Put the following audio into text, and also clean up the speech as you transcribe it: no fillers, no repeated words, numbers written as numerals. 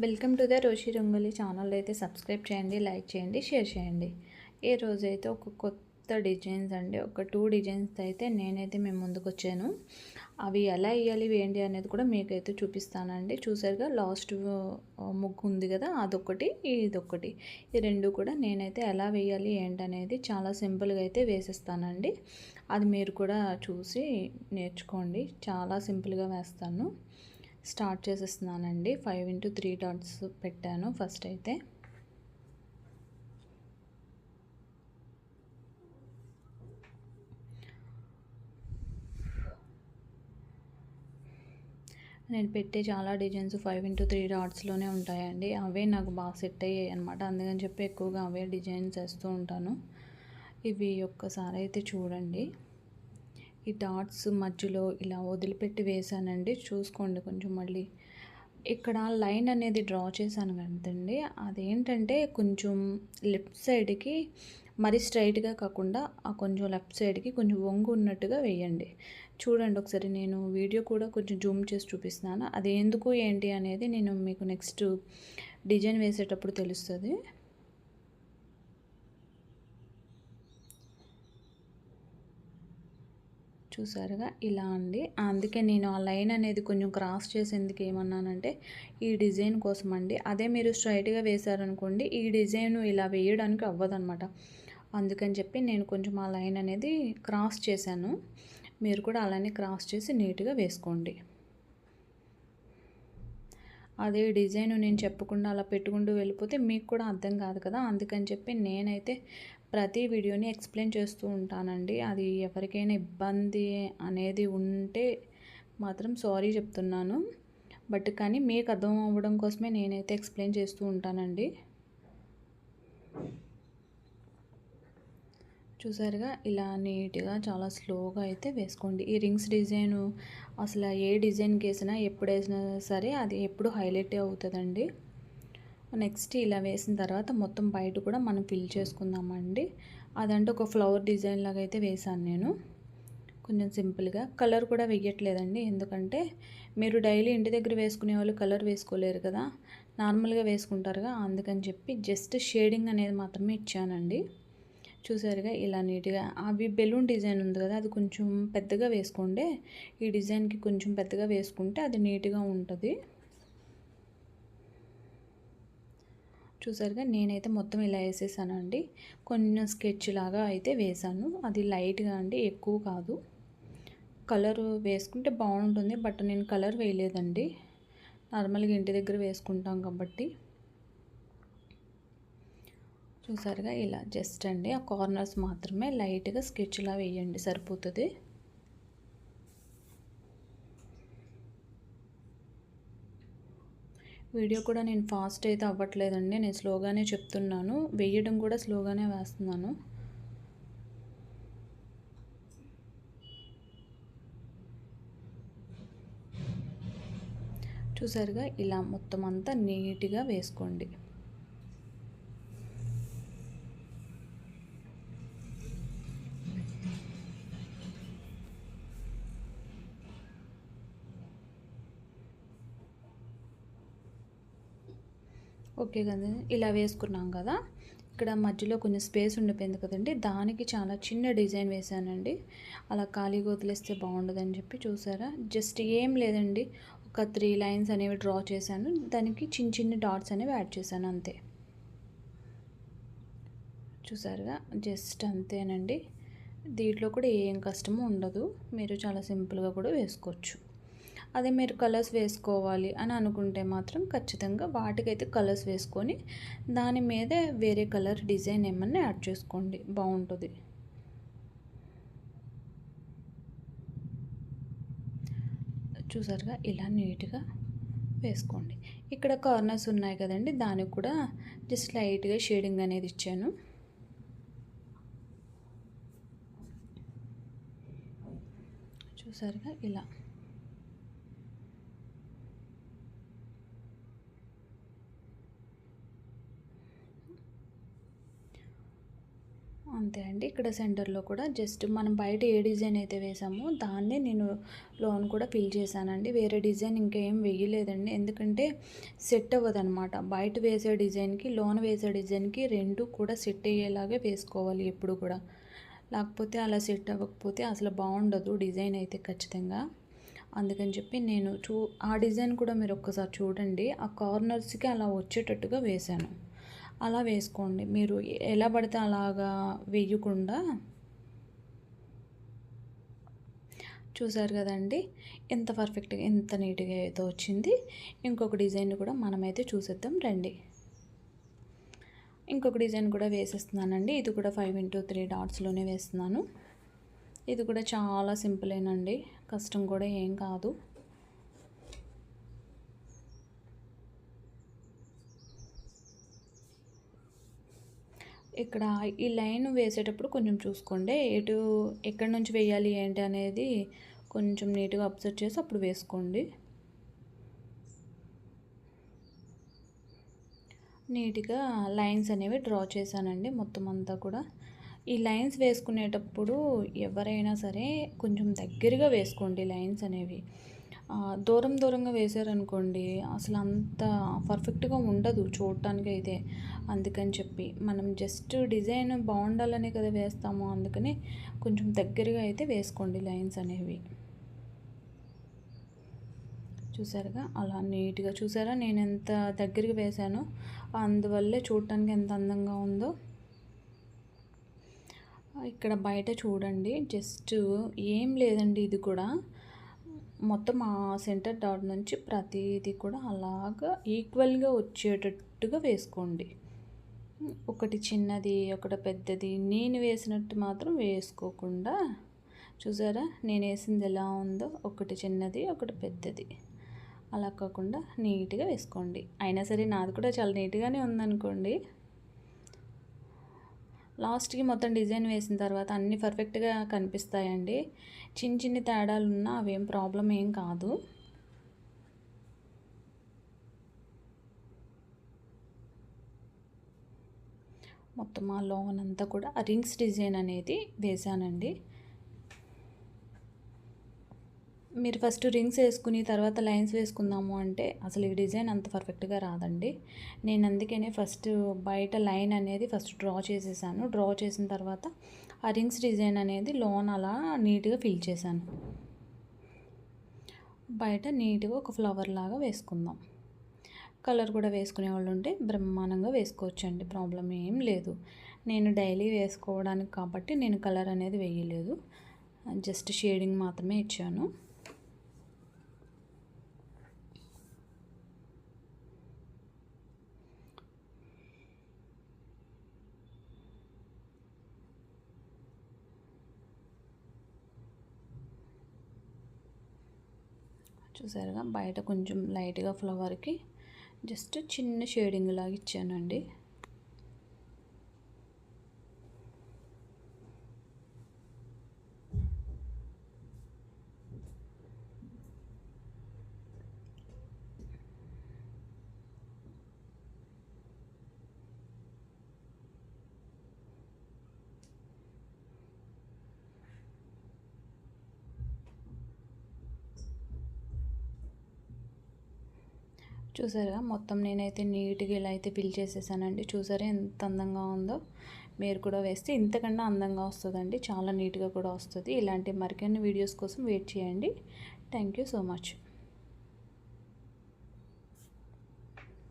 Welcome to the Roshi rangoli channel. అయితే subscribe చేయండి, like చేయండి, షేర్ చేయండి. ఈ రోజైతే ఒక కొత్త డిజైన్స్ అండి, ఒక 2 డిజైన్స్ అయితే నేనైతే మేము ముందుకు వచ్చాను. అవి ఎలా వేయాలి ఏంటి అనేది కూడా మీకైతే చూపిస్తానండి. చూసారుగా లాస్ట్ ముగ్గు ఉంది కదా, అదొకటి ఇదొకటి, ఈ రెండు కూడా నేనైతే ఎలా వేయాలి ఏంటనేది చాలా సింపుల్గా అయితే వేసేస్తానండి. అది మీరు కూడా చూసి నేర్చుకోండి. చాలా సింపుల్గా వేస్తాను. స్టార్ట్ చేసేస్తున్నానండి. 5 ఇంటూ 3 డాట్స్ పెట్టాను ఫస్ట్ అయితే. నేను పెట్టే చాలా డిజైన్స్ 5 ఇంటూ 3 డాట్స్లోనే ఉంటాయండి. అవే నాకు బాగా సెట్ అయ్యాయి అనమాట. అందుకని చెప్పి ఎక్కువగా అవే డిజైన్స్ వేస్తూ ఉంటాను. ఇవి ఒక్కసారి అయితే చూడండి. ఈ డాట్స్ మధ్యలో ఇలా వదిలిపెట్టి వేసానండి. చూసుకోండి కొంచెం. మళ్ళీ ఇక్కడ లైన్ అనేది డ్రా చేశాను కదండి, అదేంటంటే కొంచెం లెఫ్ట్ సైడ్కి మరి స్ట్రైట్గా కాకుండా కొంచెం లెఫ్ట్ సైడ్కి కొంచెం వంగు ఉన్నట్టుగా వేయండి. చూడండి ఒకసారి, నేను వీడియో కూడా కొంచెం జూమ్ చేసి చూపిస్తున్నాను. అది ఎందుకు ఏంటి అనేది నేను మీకు నెక్స్ట్ డిజైన్ వేసేటప్పుడు తెలుస్తుంది. చూసారుగా ఇలా అండి. అందుకే నేను ఆ లైన్ అనేది కొంచెం క్రాస్ చేసేందుకు ఏమన్నానంటే ఈ డిజైన్ కోసం అండి. అదే మీరు స్ట్రైట్గా వేశారనుకోండి, ఈ డిజైన్ ఇలా వేయడానికి అవ్వదన్నమాట. అందుకని చెప్పి నేను కొంచెం ఆ లైన్ అనేది క్రాస్ చేశాను. మీరు కూడా అలానే క్రాస్ చేసి నీట్గా వేసుకోండి. అదే డిజైన్ నేను చెప్పకుండా అలా పెట్టుకుంటూ వెళ్ళిపోతే మీకు కూడా అర్థం కాదు కదా. అందుకని చెప్పి నేనైతే ప్రతి వీడియోని ఎక్స్ప్లెయిన్ చేస్తూ ఉంటానండి. అది ఎవరికైనా ఇబ్బంది అనేది ఉంటే మాత్రం సారీ చెప్తున్నాను. బట్ కానీ మీకు అర్థం అవ్వడం కోసమే నేనైతే ఎక్స్ప్లెయిన్ చేస్తూ ఉంటానండి. చూసారుగా ఇలా నీట్గా చాలా స్లోగా అయితే వేసుకోండి. ఈ రింగ్స్ డిజైను అసలు ఏ డిజైన్కి వేసినా ఎప్పుడు వేసినా సరే అది ఎప్పుడు హైలైట్ అవుతుందండి. నెక్స్ట్ ఇలా వేసిన తర్వాత మొత్తం బయట కూడా మనం ఫిల్ చేసుకుందామండి. అదంటే ఒక ఫ్లవర్ డిజైన్ లాగా అయితే వేసాను నేను. కొంచెం సింపుల్గా కలర్ కూడా వేయట్లేదండి. ఎందుకంటే మీరు డైలీ ఇంటి దగ్గర వేసుకునే వాళ్ళు కలర్ వేసుకోలేరు కదా, నార్మల్గా వేసుకుంటారుగా. అందుకని చెప్పి జస్ట్ షేడింగ్ అనేది మాత్రమే ఇచ్చానండి. చూసారుగా ఇలా నీట్గా. అవి బెలూన్ డిజైన్ ఉంది కదా, అది కొంచెం పెద్దగా వేసుకోండి. ఈ డిజైన్కి కొంచెం పెద్దగా వేసుకుంటే అది నీట్గా ఉంటుంది. చూసారుగా నేనైతే మొత్తం ఇలా వేసేసానండి. కొంచెం స్కెచ్ లాగా అయితే వేసాను. అది లైట్గా అండి, ఎక్కువ కాదు. కలర్ వేసుకుంటే బాగుంటుంది, బట్ నేను కలర్ వేయలేదండి. నార్మల్గా ఇంటి దగ్గర వేసుకుంటాం కాబట్టి. చూసారుగా ఇలా జస్ట్ అండి ఆ కార్నర్స్ మాత్రమే లైట్గా స్కెచ్లా వేయండి, సరిపోతుంది. వీడియో కూడా నేను ఫాస్ట్ అయితే అవ్వట్లేదండి, నేను స్లోగానే చెప్తున్నాను. వేయడం కూడా స్లోగానే వేస్తున్నాను. చూసారుగా ఇలా మొత్తం అంతా నీట్గా వేసుకోండి. ఓకే కదా, ఇలా వేసుకున్నాం కదా. ఇక్కడ మధ్యలో కొంచెం స్పేస్ ఉండిపోయింది కదండి, దానికి చాలా చిన్న డిజైన్ వేసానండి. అలా ఖాళీగా వదిలేస్తే బాగుండదని చెప్పి. చూసారా, జస్ట్ ఏం లేదండి, ఒక 3 లైన్స్ అనేవి డ్రా చేశాను. దానికి చిన్న చిన్న డాట్స్ అనేవి యాడ్ చేశాను, అంతే. చూసారుగా, జస్ట్ అంతేనండి. దీంట్లో కూడా ఏం కష్టము ఉండదు, మీరు చాలా సింపుల్గా కూడా వేసుకోవచ్చు. అదే మీరు కలర్స్ వేసుకోవాలి అని అనుకుంటే మాత్రం ఖచ్చితంగా వాటికైతే కలర్స్ వేసుకొని దాని మీదే వేరే కలర్ డిజైన్ ఏమన్నా యాడ్ చేసుకోండి, బాగుంటుంది. చూసారుగా ఇలా నీట్గా వేసుకోండి. ఇక్కడ కార్నర్స్ ఉన్నాయి కదండి, దానికి కూడా జస్ట్ లైట్గా షేడింగ్ అనేది ఇచ్చాను. చూసారుగా ఇలా. అంతే అండి. ఇక్కడ సెంటర్‌లో కూడా జస్ట్ మనం బయట ఏ డిజైన్ అయితే వేసామో దాన్నే నేను లోన్ కూడా ఫిల్ చేశానండి. వేరే డిజైన్ ఇంకేం వేయలేదండి. ఎందుకంటే సెట్ అవ్వదనమాట. బయట వేసే డిజైన్‌కి, లోన వేసే డిజైన్‌కి 2 కూడా సెట్ అయ్యేలాగే వేసుకోవాలి ఎప్పుడు కూడా. లేకపోతే అలా సెట్ అవ్వకపోతే అసలు బాగుండదు డిజైన్ అయితే ఖచ్చితంగా. అందుకని చెప్పి నేను ఆ డిజైన్ కూడా మీరు ఒక్కసారి చూడండి. ఆ కార్నర్స్‌కి అలా వచ్చేటట్టుగా వేశాను. అలా వేసుకోండి. మీరు ఎలా పడితే అలాగా వేయకుండా. చూసారు కదండి ఎంత పర్ఫెక్ట్‌గా, ఎంత నీట్‌గా అయితే వచ్చింది. ఇంకొక డిజైన్ కూడా మనమైతే చూసేద్దాం రండి. ఇంకొక డిజైన్ కూడా వేసేస్తున్నానండి. ఇది కూడా 5x3 డాట్స్‌లోనే వేస్తున్నాను. ఇది కూడా చాలా సింపులేనండి. కష్టం కూడా ఏం కాదు. ఇక్కడ ఈ లైన్ వేసేటప్పుడు కొంచెం చూసుకోండి. ఎక్కడి నుంచి వేయాలి ఏంటి అనేది కొంచెం నీట్‌గా అబ్జర్వ్ చేసి అప్పుడు వేసుకోండి. నీట్‌గా లైన్స్ అనేవి డ్రా చేశానండి మొత్తం అంతా కూడా. ఈ లైన్స్ వేసుకునేటప్పుడు ఎవరైనా సరే కొంచెం దగ్గరగా వేసుకోండి లైన్స్ అనేవి. దూరం దూరంగా వేశారనుకోండి అసలు అంత పర్ఫెక్ట్‌గా ఉండదు చూడటానికైతే. అందుకని చెప్పి మనం జస్ట్ డిజైన్ బాగుండాలనే కదా వేస్తాము. అందుకని కొంచెం దగ్గరగా అయితే వేసుకోండి లైన్స్ అనేవి. చూసారుగా అలా నీట్‌గా చూసారా నేను ఎంత దగ్గరగా వేశానో అందువల్లే చూడటానికి ఎంత అందంగా ఉందో. ఇక్కడ బయట చూడండి జస్ట్ ఏం లేదండి. ఇది కూడా మొత్తం ఆ సెంటర్ డాట్ నుంచి ప్రతిదీ కూడా అలాగా ఈక్వల్గా వచ్చేటట్టుగా వేసుకోండి. ఒకటి చిన్నది ఒకటి పెద్దది నేను వేసినట్టు మాత్రం వేసుకోకుండా. చూసారా నేను వేసింది ఎలా ఉందో, ఒకటి చిన్నది ఒకటి పెద్దది అలా కాకుండా నీట్‌గా వేసుకోండి. అయినా సరే నాది కూడా చాలా నీట్‌గానే ఉందనుకోండి. లాస్ట్‌కి మొత్తం డిజైన్ వేసిన తర్వాత అన్నీ పర్ఫెక్ట్‌గా కనిపిస్తాయండి. చిన్న చిన్న తేడాలున్నా అవేం ప్రాబ్లమ్ ఏం కాదు. మొత్తం ఆ లోన్ అంతా కూడా రింగ్స్ డిజైన్ అనేది వేశానండి. మీరు ఫస్ట్ రింగ్స్ వేసుకుని తర్వాత లైన్స్ వేసుకుందాము అంటే అసలు ఈ డిజైన్ అంత పర్ఫెక్ట్గా రాదండి. నేను అందుకనే ఫస్ట్ బయట లైన్ అనేది ఫస్ట్ డ్రా చేసేసాను. డ్రా చేసిన తర్వాత ఆ రింగ్స్ డిజైన్ అనేది లోన్ అలా నీట్గా ఫిల్ చేశాను. బయట నీట్గా ఒక ఫ్లవర్ లాగా వేసుకుందాం. కలర్ కూడా వేసుకునే వాళ్ళు ఉంటే బ్రహ్మాండంగా వేసుకోవచ్చండి. ప్రాబ్లం ఏం లేదు. నేను డైలీ వేసుకోవడానికి కాబట్టి నేను కలర్ అనేది వేయలేదు. జస్ట్ షేడింగ్ మాత్రమే ఇచ్చాను. చూసారుగా బయట కొంచెం లైట్గా ఫ్లవర్కి జస్ట్ చిన్న షేడింగ్ లాగా ఇచ్చానండి. చూసారుగా మొత్తం నేనైతే నీట్గా ఇలా అయితే ఫిల్ చేసేసానండి. చూసారా ఎంత అందంగా ఉందో. మీరు కూడా వేస్తే ఇంతకన్నా అందంగా వస్తుందండి. చాలా నీట్గా కూడా వస్తుంది. ఇలాంటి మరికొన్ని వీడియోస్ కోసం వెయిట్ చేయండి. Thank you so much.